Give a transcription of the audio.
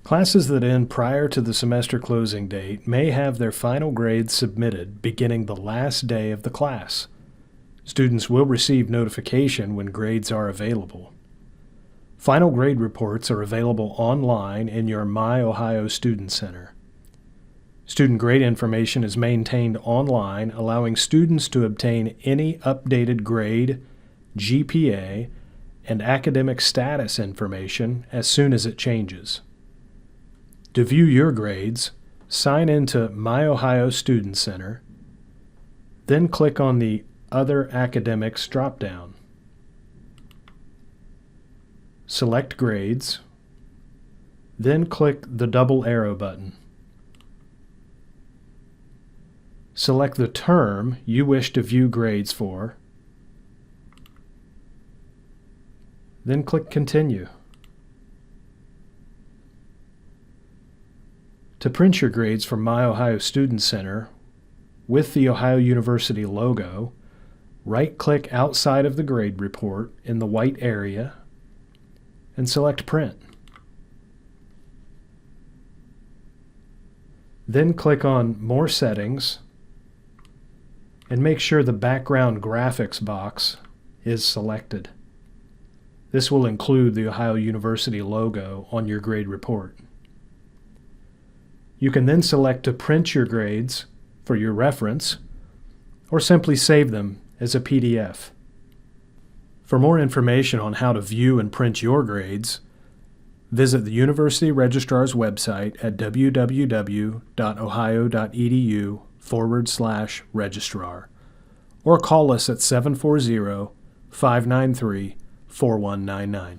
Classes that end prior to the semester closing date may have their final grades submitted beginning the last day of the class. Students will receive notification when grades are available. Final grade reports are available online in your My Ohio Student Center. Student grade information is maintained online, allowing students to obtain any updated grade, GPA, and academic status information as soon as it changes. To view your grades, sign into My Ohio Student Center, then click on the Other Academics drop-down. Select Grades, then click the double arrow button. Select the term you wish to view grades for, then click Continue. To print your grades from My Ohio Student Center with the Ohio University logo, right-click outside of the grade report in the white area and select Print. Then click on More Settings and make sure the Background Graphics box is selected. This will include the Ohio University logo on your grade report. You can then select to print your grades for your reference or simply save them as a PDF. For more information on how to view and print your grades, visit the University Registrar's website at www.ohio.edu/registrar or call us at 740-593-4199.